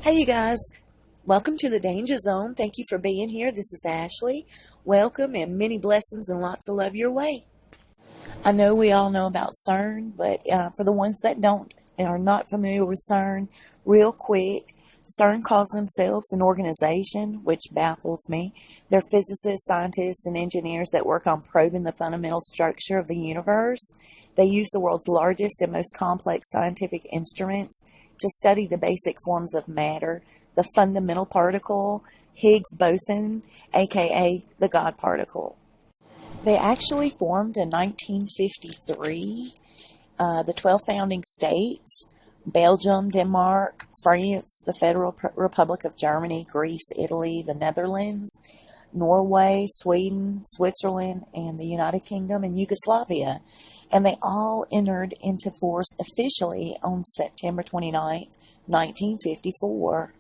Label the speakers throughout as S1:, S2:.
S1: Hey, you guys. Welcome to the Danger Zone. Thank you for being here. This is Ashley. Welcome and many blessings and lots of love your way. I know we all know about CERN, but for the ones that don't and are not familiar with CERN, real quick, CERN calls themselves an organization, which baffles me. They're physicists, scientists, and engineers that work on probing the fundamental structure of the universe. They use the world's largest and most complex scientific instruments to study the basic forms of matter, the fundamental particle, Higgs boson, aka the God particle. They actually formed in 1953. The 12 founding states, Belgium, Denmark, France, the Federal Republic of Germany, Greece, Italy, the Netherlands, Norway, Sweden, Switzerland, and the United Kingdom and Yugoslavia. And they all entered into force officially on September 29th, 1954.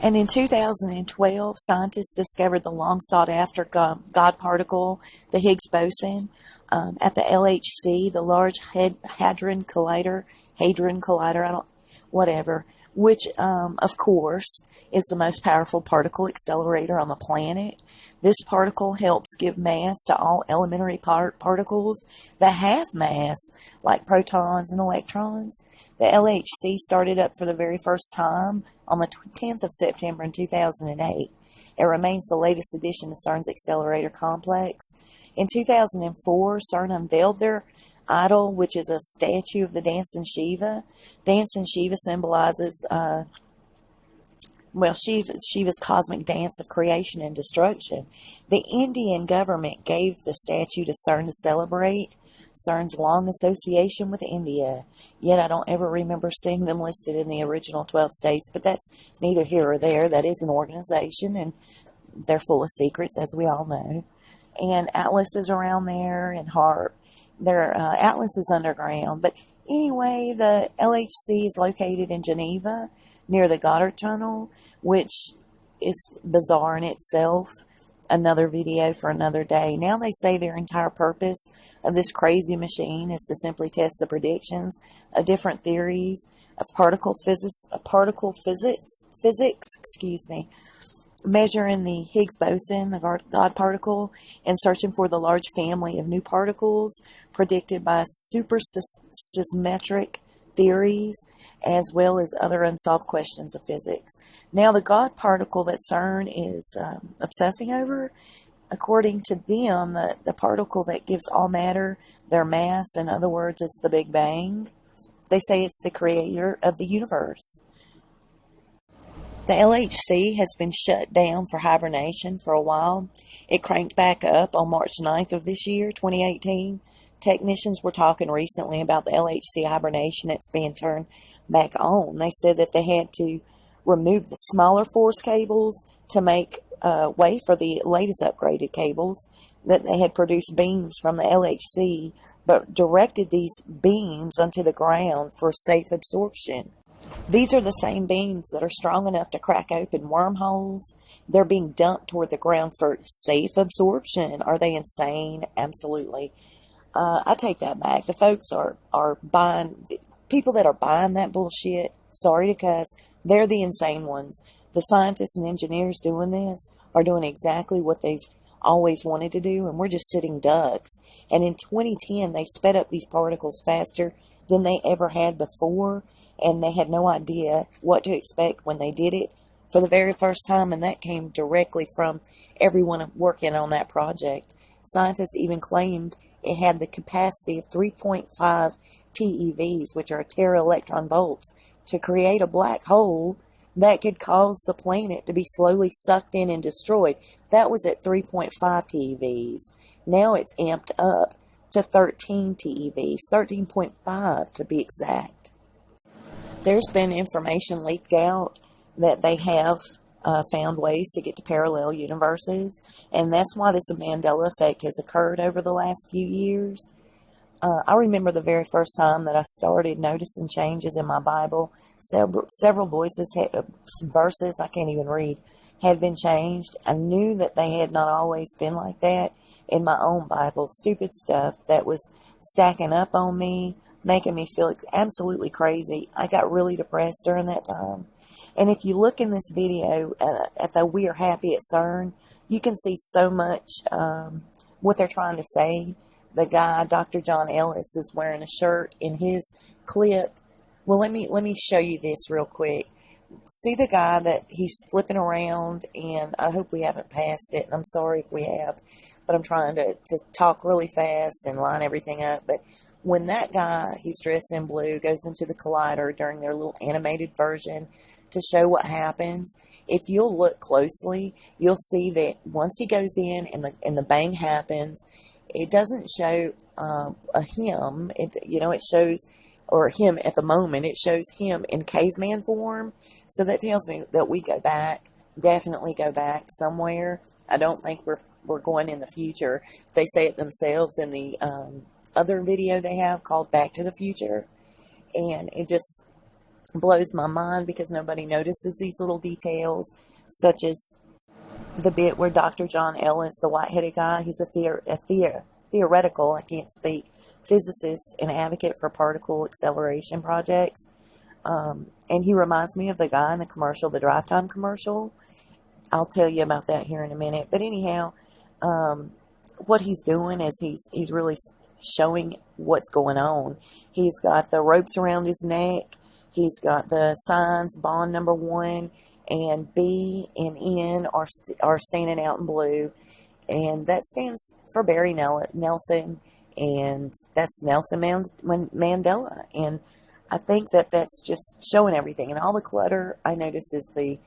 S1: And in 2012, scientists discovered the long sought after God particle, the Higgs boson, at the LHC, the Large Hadron Collider, which, of course, is the most powerful particle accelerator on the planet. This particle helps give mass to all elementary particles that have mass, like protons and electrons. The LHC started up for the very first time on the 10th of September in 2008. It remains the latest addition to CERN's accelerator complex. In 2004, CERN unveiled their idol, which is a statue of the dancing Shiva. Dancing Shiva symbolizes Shiva's cosmic dance of creation and destruction. The Indian government gave the statue to CERN to celebrate CERN's long association with India. Yet I don't ever remember seeing them listed in the original 12 states, but that's neither here or there. That is an organization, and they're full of secrets, as we all know. And Atlas is around there, and HARP. Atlas is underground. But anyway, the LHC is located in Geneva, near the Goddard Tunnel, which is bizarre in itself. Another video for another day. Now they say their entire purpose of this crazy machine is to simply test the predictions of different theories of particle physics, measuring the Higgs boson, the God particle, and searching for the large family of new particles predicted by supersymmetric theories, as well as other unsolved questions of physics. Now, the God particle that CERN is obsessing over, according to them, the particle that gives all matter their mass, in other words, it's the Big Bang. They say it's the creator of the universe. The LHC has been shut down for hibernation for a while. It cranked back up on March 9th of this year, 2018. Technicians were talking recently about the LHC hibernation that's being turned back on. They said that they had to remove the smaller force cables to make way for the latest upgraded cables, that they had produced beams from the LHC, but directed these beams onto the ground for safe absorption. These are the same beams that are strong enough to crack open wormholes. They're being dumped toward the ground for safe absorption. Are they insane? Absolutely. I take that back. The folks are buying, people that are buying that bullshit, sorry to cuss, they're the insane ones. The scientists and engineers doing this are doing exactly what they've always wanted to do, and we're just sitting ducks. And in 2010, they sped up these particles faster than they ever had before, and they had no idea what to expect when they did it for the very first time, and that came directly from everyone working on that project. Scientists even claimed it had the capacity of 3.5 TeVs, which are tera-electron volts, to create a black hole that could cause the planet to be slowly sucked in and destroyed. That was at 3.5 TeVs. Now it's amped up to 13 TeVs, 13.5 to be exact. There's been information leaked out that they have found ways to get to parallel universes, and that's why this Mandela effect has occurred over the last few years. I remember the very first time that I started noticing changes in my Bible. Several verses I can't even read had been changed. I knew that they had not always been like that in my own Bible. Stupid stuff that was stacking up on me, making me feel absolutely crazy. I got really depressed during that time. And if you look in this video at the We Are Happy at CERN, you can see so much what they're trying to say. The guy, Dr. John Ellis, is wearing a shirt in his clip. Well, let me show you this real quick. See the guy that he's flipping around, and I hope we haven't passed it, and I'm sorry if we have, but I'm trying to talk really fast and line everything up. But when that guy, he's dressed in blue, goes into the collider during their little animated version to show what happens, if you'll look closely, you'll see that once he goes in and the bang happens, it doesn't show him. It shows, or him at the moment, it shows him in caveman form. So that tells me that we go back, definitely go back somewhere. I don't think we're going in the future. They say it themselves in the other video they have called Back to the Future. And it just blows my mind because nobody notices these little details, such as the bit where Dr. John Ellis, the white-headed guy, he's a theoretical, I can't speak, physicist and advocate for particle acceleration projects. And he reminds me of the guy in the commercial, the Drive Time commercial. I'll tell you about that here in a minute. But anyhow, what he's doing is he's really showing what's going on. He's got the ropes around his neck. He's got the signs, bond number 1 and B and N are standing out in blue. And that stands for Barry Nelson. And that's Nelson Mandela. And I think that's just showing everything. And all the clutter, I notice, is the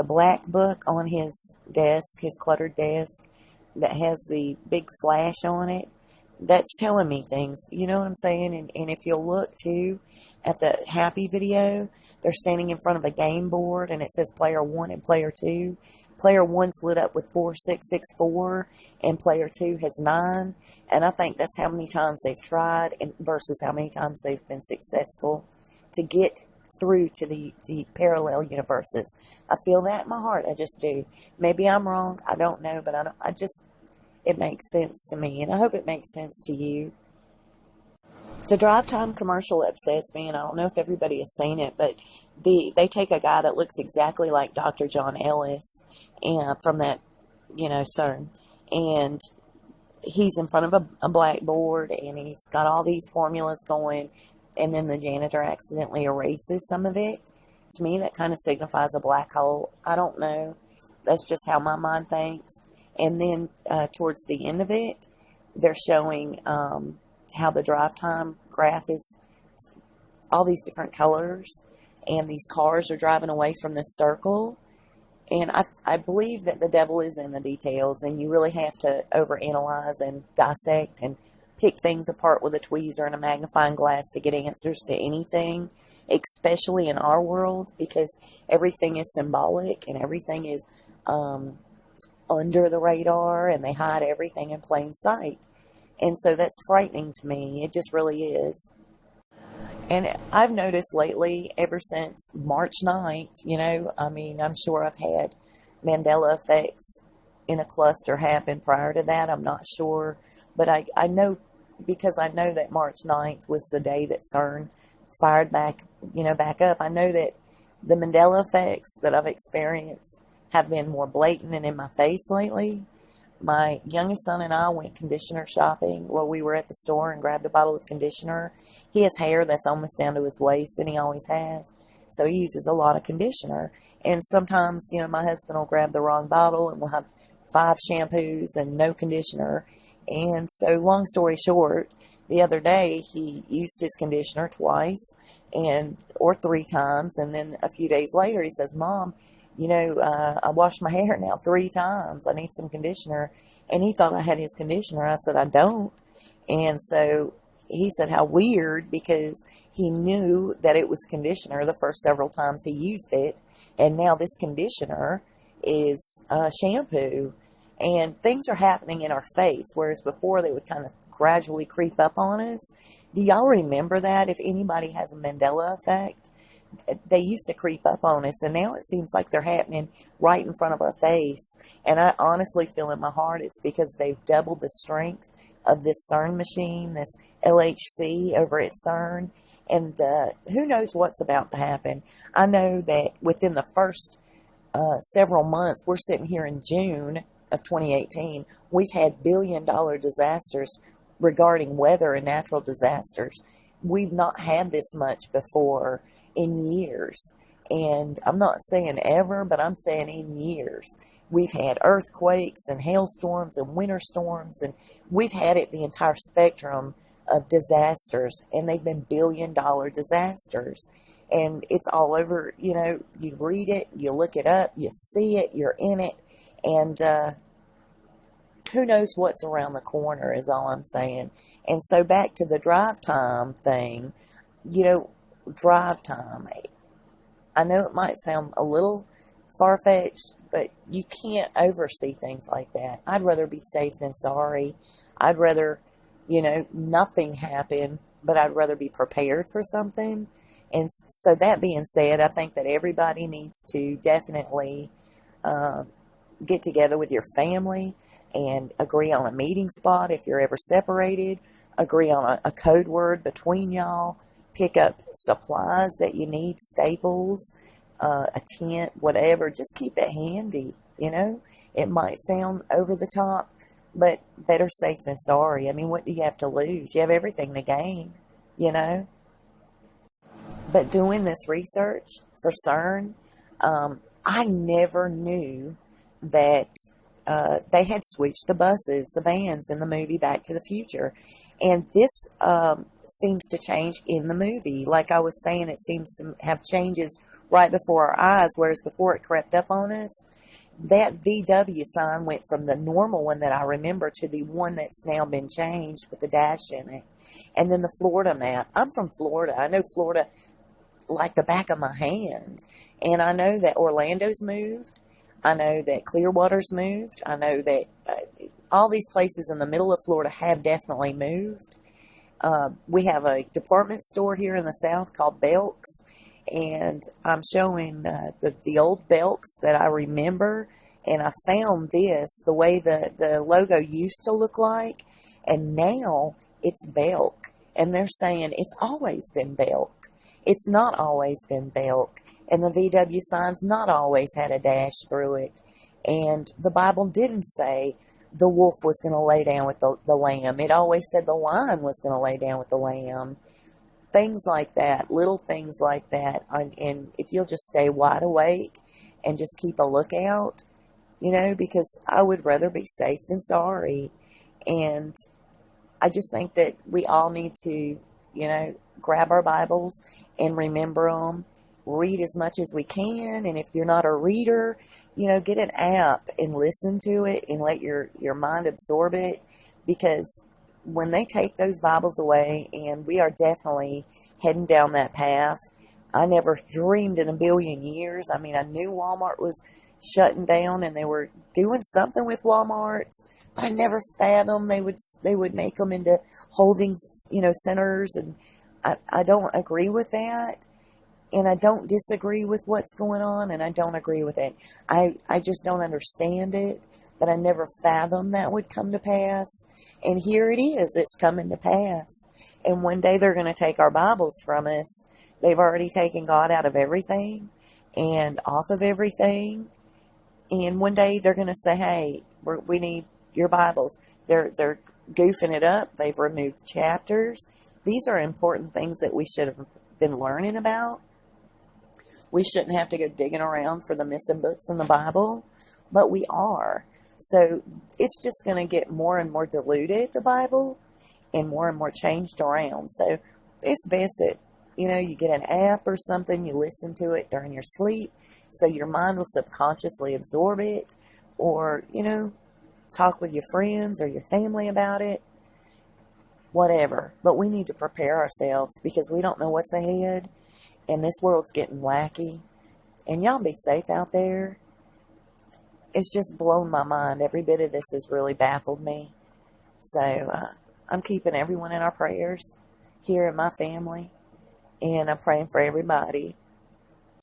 S1: black book on his desk, his cluttered desk, that has the big flash on it. That's telling me things. You know what I'm saying? And if you'll look, too, at the Happy video, they're standing in front of a game board, and it says Player 1 and Player 2. Player 1's lit up with 4664, and Player 2 has 9. And I think that's how many times they've tried versus how many times they've been successful to get through to the parallel universes. I feel that in my heart. I just do. Maybe I'm wrong. I don't know, but it makes sense to me, and I hope it makes sense to you. The Drive Time commercial upsets me, and I don't know if everybody has seen it, but they take a guy that looks exactly like Dr. John Ellis and from that, CERN, and he's in front of a blackboard, and he's got all these formulas going, and then the janitor accidentally erases some of it. To me, that kind of signifies a black hole. I don't know. That's just how my mind thinks. And then towards the end of it, they're showing how the drive time graph is all these different colors, and these cars are driving away from this circle. And I believe that the devil is in the details, and you really have to overanalyze and dissect and pick things apart with a tweezer and a magnifying glass to get answers to anything, especially in our world, because everything is symbolic and everything is under the radar, and they hide everything in plain sight. And so that's frightening to me. It just really is. And I've noticed lately, ever since March 9th, I'm sure I've had Mandela effects in a cluster happen prior to that. I'm not sure. But I know, because I know that March 9th was the day that CERN fired back up. I know that the Mandela effects that I've experienced have been more blatant and in my face lately. My youngest son and I went conditioner shopping. Well, we were at the store and grabbed a bottle of conditioner. He has hair that's almost down to his waist, and he always has. So he uses a lot of conditioner. And sometimes, my husband will grab the wrong bottle, and we'll have 5 shampoos and no conditioner. And so, long story short, the other day he used his conditioner twice or 3 times. And then a few days later, he says, "Mom, I washed my hair now 3 times. I need some conditioner." And he thought I had his conditioner. I said, "I don't." And so he said, "How weird," because he knew that it was conditioner the first several times he used it. And now this conditioner is shampoo. And things are happening in our face, whereas before they would kind of gradually creep up on us. Do y'all remember that? If anybody has a Mandela effect, they used to creep up on us, and now it seems like they're happening right in front of our face. And I honestly feel in my heart it's because they've doubled the strength of this CERN machine, this LHC over at CERN, And who knows what's about to happen. I know that within the first several months, we're sitting here in June of 2018, we've had billion-dollar disasters regarding weather and natural disasters. We've not had this much before in years. And I'm not saying ever, but I'm saying in years. We've had earthquakes and hailstorms and winter storms, and we've had it the entire spectrum of disasters, and they've been billion-dollar disasters. And it's all over, you read it, you look it up, you see it, you're in it, and who knows what's around the corner is all I'm saying. And so back to the drive time thing, drive time. I know it might sound a little far-fetched, but you can't oversee things like that. I'd rather be safe than sorry. I'd rather, nothing happen, but I'd rather be prepared for something. And so that being said, I think that everybody needs to definitely get together with your family and agree on a meeting spot if you're ever separated, agree on a code word between y'all, pick up supplies that you need, staples, a tent, whatever. Just keep it handy, It might sound over the top, but better safe than sorry. I mean, what do you have to lose? You have everything to gain, But doing this research for CERN, I never knew that they had switched the buses, the vans in the movie Back to the Future. And this seems to change in the movie. Like I was saying, it seems to have changes right before our eyes, whereas before it crept up on us, that VW sign went from the normal one that I remember to the one that's now been changed with the dash in it. And then the Florida map. I'm from Florida. I know Florida like the back of my hand. And I know that Orlando's moved. I know that Clearwater's moved. I know that all these places in the middle of Florida have definitely moved. We have a department store here in the South called Belk's, and I'm showing the old Belk's that I remember, and I found this, the way the logo used to look like, and now it's Belk, and they're saying it's always been Belk. It's not always been Belk, and the VW sign's not always had a dash through it, and the Bible didn't say the wolf was going to lay down with the lamb. It always said the lion was going to lay down with the lamb. Things like that, little things like that. And if you'll just stay wide awake and just keep a lookout, because I would rather be safe than sorry. And I just think that we all need to, grab our Bibles and remember them. Read as much as we can, and if you're not a reader, get an app and listen to it and let your mind absorb it, because when they take those Bibles away, and we are definitely heading down that path. I never dreamed in a billion years. I mean, I knew Walmart was shutting down and they were doing something with Walmarts, but I never fathomed they would make them into holding, centers, and I don't agree with that. And I don't disagree with what's going on, and I don't agree with it. I just don't understand it, but I never fathomed that would come to pass. And here it is. It's coming to pass. And one day they're going to take our Bibles from us. They've already taken God out of everything and off of everything. And one day they're going to say, hey, we need your Bibles. They're goofing it up. They've removed chapters. These are important things that we should have been learning about. We shouldn't have to go digging around for the missing books in the Bible, but we are. So it's just going to get more and more diluted, the Bible, and more changed around. So it's best that, you get an app or something, you listen to it during your sleep, so your mind will subconsciously absorb it, or, talk with your friends or your family about it, whatever. But we need to prepare ourselves, because we don't know what's ahead. And this world's getting wacky. And y'all be safe out there. It's just blown my mind. Every bit of this has really baffled me. So I'm keeping everyone in our prayers here in my family. And I'm praying for everybody.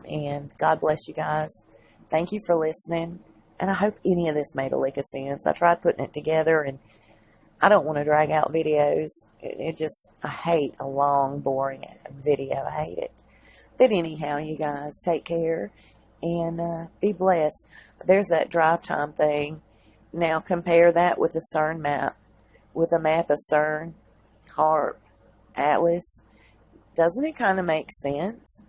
S1: And God bless you guys. Thank you for listening. And I hope any of this made a lick of sense. I tried putting it together, and I don't want to drag out videos. I hate a long, boring video. I hate it. But anyhow, you guys, take care and be blessed. There's that drive time thing. Now compare that with the CERN map, with a map of CERN, HARP, Atlas. Doesn't it kind of make sense?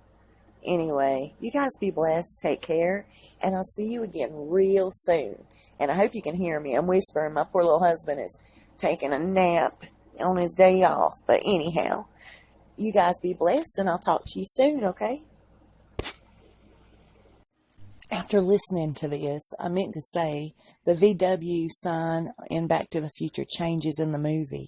S1: Anyway, you guys be blessed. Take care. And I'll see you again real soon. And I hope you can hear me. I'm whispering. My poor little husband is taking a nap on his day off. But anyhow, you guys be blessed, and I'll talk to you soon, okay? After listening to this, I meant to say the VW sign in Back to the Future changes in the movie.